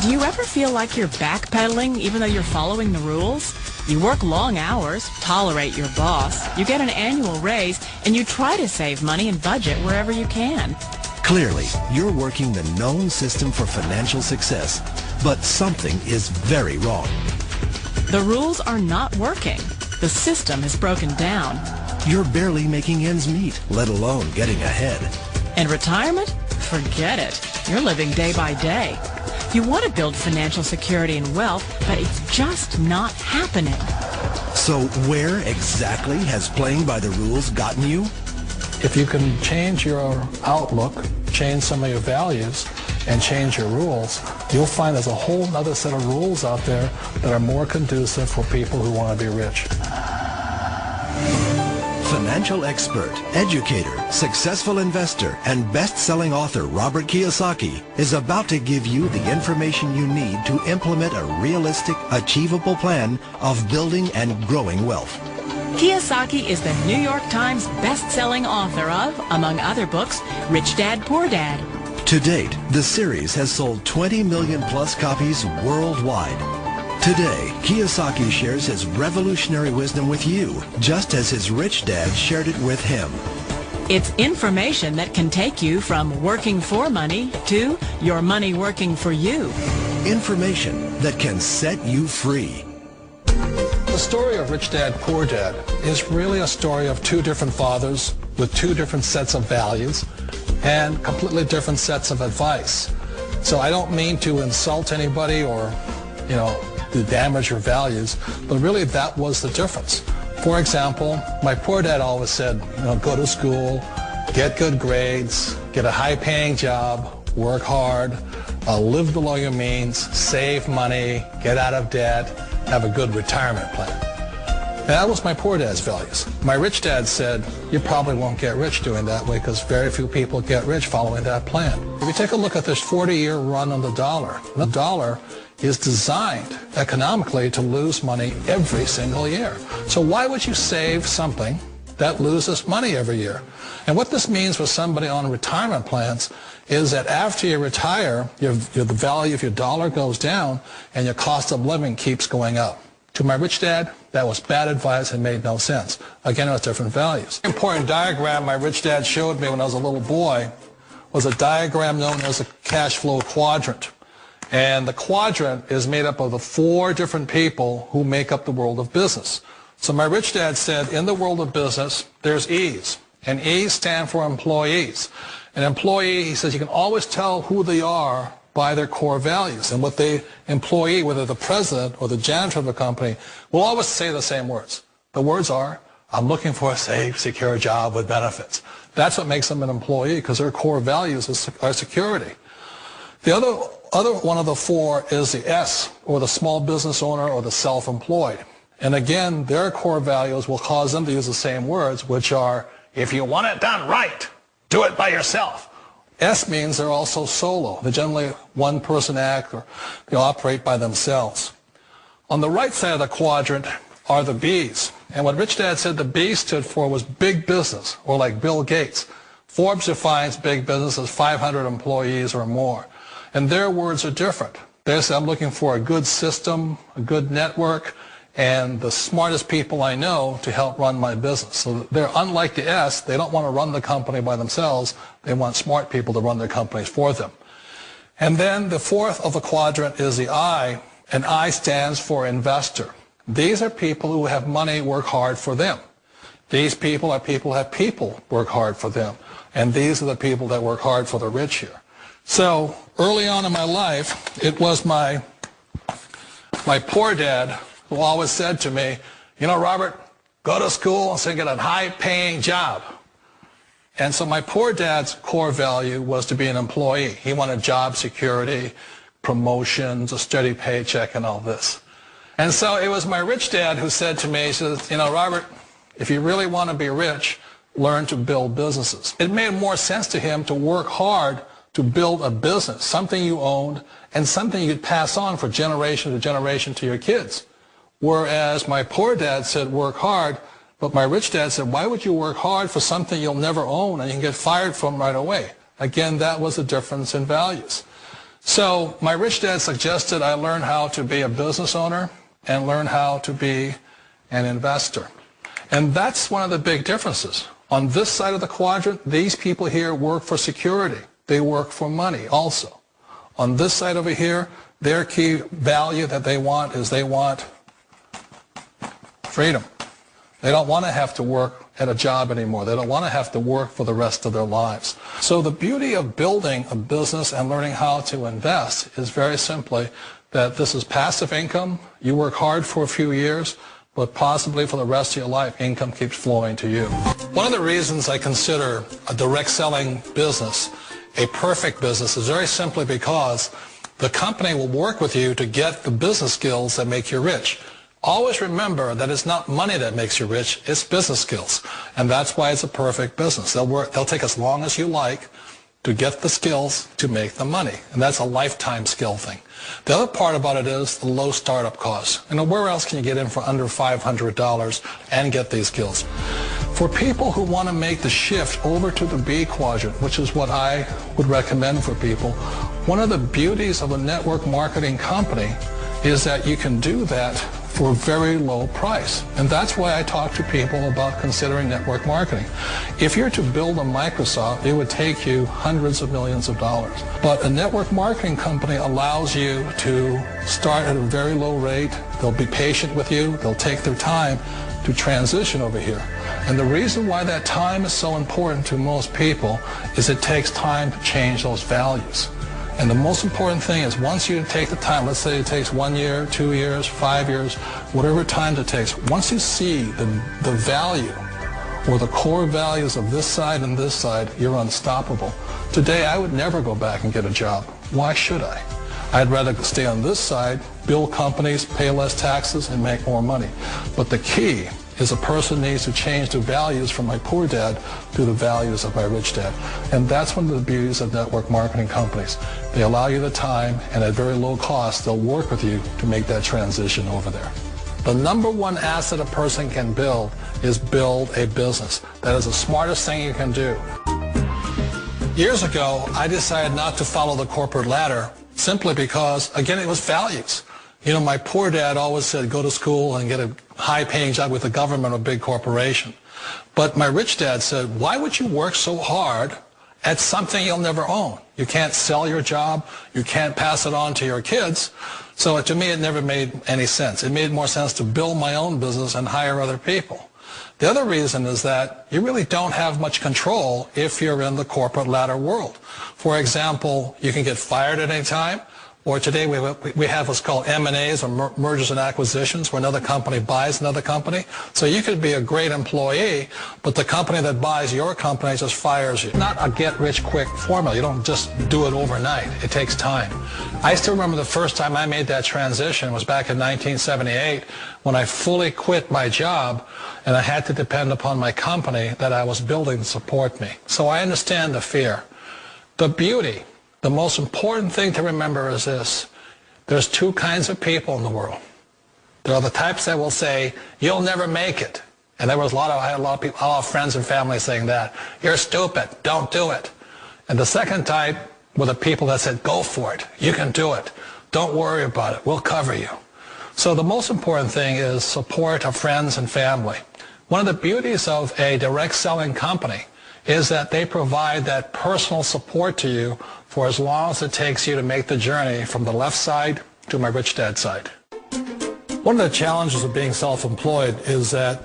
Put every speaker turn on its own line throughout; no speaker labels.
Do you ever feel like you're backpedaling even though you're following the rules? You work long hours, tolerate your boss, you get an annual raise, and you try to save money and budget wherever you can.
Clearly, you're working the known system for financial success, but something is very wrong.
The rules are not working. The system is broken down.
You're barely making ends meet, let alone getting ahead.
And retirement? Forget it. You're living day by day. You want to build financial security and wealth, but it's just not happening.
So where exactly has playing by the rules gotten you?
If you can change your outlook, change some of your values, and change your rules, you'll find there's a whole other set of rules out there that are more conducive for people who want to be rich.
Financial expert, educator, successful investor, and best-selling author Robert Kiyosaki is about to give you the information you need to implement a realistic, achievable plan of building and growing wealth.
Kiyosaki is the New York Times best-selling author of, among other books, Rich Dad, Poor Dad.
To date, the series has sold 20 million plus copies worldwide. Today, Kiyosaki shares his revolutionary wisdom with you, just as his rich dad shared it with him.
It's information that can take you from working for money to your money working for you.
Information that can set you free.
The story of Rich Dad, Poor Dad is really a story of two different fathers with two different sets of values and completely different sets of advice. So I don't mean to insult anybody or, to damage your values, but really that was the difference. For example, my poor dad always said, go to school, get good grades, get a high-paying job, work hard, live below your means, save money, get out of debt, have a good retirement plan. And that was my poor dad's values. My rich dad said, you probably won't get rich doing that way because very few people get rich following that plan. If you take a look at this 40-year run on the dollar is designed economically to lose money every single year. So why would you save something that loses money every year? And what this means for somebody on retirement plans is that after you retire, the value of your dollar goes down and your cost of living keeps going up. To my rich dad, that was bad advice and made no sense. Again, it was different values. An important diagram my rich dad showed me when I was a little boy was a diagram known as a cash flow quadrant. And the quadrant is made up of the four different people who make up the world of business. So my rich dad said, in the world of business, there's E's. And E's stand for employees. An employee, he says, you can always tell who they are by their core values. And what the employee, whether the president or the janitor of the company, will always say the same words. The words are, I'm looking for a safe, secure job with benefits. That's what makes them an employee, because their core values are security. The other one of the four is the S, or the small business owner or the self-employed. And again, their core values will cause them to use the same words, which are, if you want it done right, do it by yourself. S means they're also solo. They're generally one-person act, or they operate by themselves. On the right side of the quadrant are the B's. And what Rich Dad said the B stood for was big business, or like Bill Gates. Forbes defines big business as 500 employees or more. And their words are different. They say, I'm looking for a good system, a good network, and the smartest people I know to help run my business. So they're unlike the S. They don't want to run the company by themselves. They want smart people to run their companies for them. And then the fourth of the quadrant is the I, and I stands for investor. These are people who have money work hard for them. These people are people who have people work hard for them. And these are the people that work hard for the rich here. So early on in my life, it was my poor dad who always said to me, Robert, go to school and get a high-paying job. And so my poor dad's core value was to be an employee. He wanted job security, promotions, a steady paycheck, and all this. And so it was my rich dad who said to me, he says, Robert, if you really want to be rich, learn to build businesses. It made more sense to him to work hard to build a business, something you owned, and something you'd pass on for generation to generation to your kids. Whereas my poor dad said work hard, but my rich dad said, why would you work hard for something you'll never own and you can get fired from right away? Again, that was a difference in values. So my rich dad suggested I learn how to be a business owner and learn how to be an investor. And that's one of the big differences. On this side of the quadrant, these people here work for security. They work for money also. On this side over here, their key value that they want is they want freedom. They don't want to have to work at a job anymore. They don't want to have to work for the rest of their lives. So the beauty of building a business and learning how to invest is very simply that this is passive income. You work hard for a few years, but possibly for the rest of your life, income keeps flowing to you. One of the reasons I consider a direct selling business a perfect business is very simply because the company will work with you to get the business skills that make you rich. Always remember that it's not money that makes you rich, it's business skills. And that's why it's a perfect business. They'll take as long as you like to get the skills to make the money. And that's a lifetime skill thing. The other part about it is the low startup costs. You know, where else can you get in for under $500 and get these skills? For people who want to make the shift over to the B quadrant, which is what I would recommend for people, one of the beauties of a network marketing company is that you can do that for a very low price. And that's why I talk to people about considering network marketing. If you're to build a Microsoft, it would take you hundreds of millions of dollars. But a network marketing company allows you to start at a very low rate. They'll be patient with you. They'll take their time to transition over here. And the reason why that time is so important to most people is it takes time to change those values. And the most important thing is once you take the time, let's say it takes 1 year, 2 years, 5 years, whatever time it takes, once you see the value or the core values of this side and this side, you're unstoppable. Today, I would never go back and get a job. Why should I? I'd rather stay on this side, build companies, pay less taxes, and make more money. But the key is a person needs to change the values from my poor dad to the values of my rich dad. And that's one of the beauties of network marketing companies. They allow you the time, and at very low cost, they'll work with you to make that transition over there. The number one asset a person can build is build a business. That is the smartest thing you can do. Years ago, I decided not to follow the corporate ladder simply because, again, it was values. You know, my poor dad always said, go to school and get a high-paying job with the government or a big corporation. But my rich dad said, why would you work so hard at something you'll never own? You can't sell your job. You can't pass it on to your kids. So to me, it never made any sense. It made more sense to build my own business and hire other people. The other reason is that you really don't have much control if you're in the corporate ladder world. For example, you can get fired at any time. Or today we have what's called M&As, or mergers and acquisitions, where another company buys another company. So you could be a great employee, but the company that buys your company just fires you. Not a get-rich-quick formula. You don't just do it overnight. It takes time. I still remember the first time I made that transition was back in 1978 when I fully quit my job and I had to depend upon my company that I was building to support me. So I understand the fear. The beauty. The most important thing to remember is this. There's two kinds of people in the world. There are the types that will say, you'll never make it. And I had a lot of people, a lot of friends and family saying that. You're stupid. Don't do it. And the second type were the people that said, go for it. You can do it. Don't worry about it. We'll cover you. So the most important thing is support of friends and family. One of the beauties of a direct selling company is that they provide that personal support to you for as long as it takes you to make the journey from the left side to my rich dad side. One of the challenges of being self-employed is that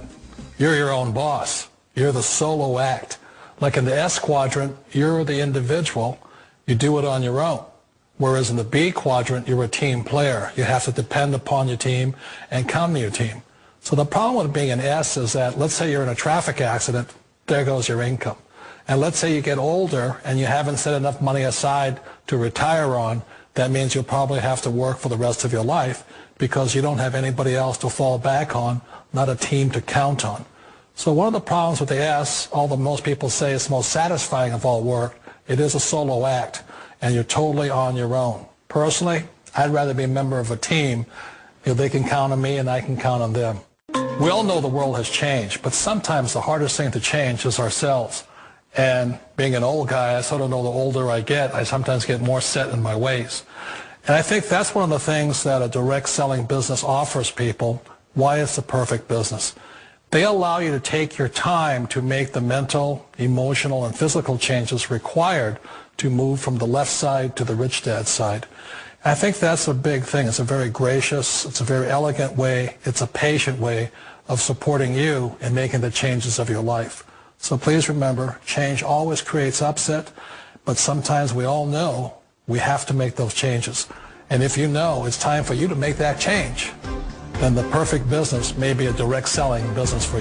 you're your own boss. You're the solo act. Like in the S quadrant, you're the individual. You do it on your own. Whereas in the B quadrant, you're a team player. You have to depend upon your team and count on your team. So the problem with being an S is that, let's say you're in a traffic accident, there goes your income. And let's say you get older and you haven't set enough money aside to retire on, that means you'll probably have to work for the rest of your life because you don't have anybody else to fall back on, not a team to count on. So one of the problems with the S, although most people say it's the most satisfying of all work, it is a solo act and you're totally on your own. Personally, I'd rather be a member of a team. You know, they can count on me and I can count on them. We all know the world has changed, but sometimes the hardest thing to change is ourselves. And being an old guy, I sort of know the older I get, I sometimes get more set in my ways. And I think that's one of the things that a direct selling business offers people, why it's the perfect business. They allow you to take your time to make the mental, emotional, and physical changes required to move from the left side to the rich dad side. And I think that's a big thing. It's a very gracious, it's a very elegant way, it's a patient way of supporting you in making the changes of your life. So please remember, change always creates upset, but sometimes we all know we have to make those changes. And if you know it's time for you to make that change, then the perfect business may be a direct selling business for you.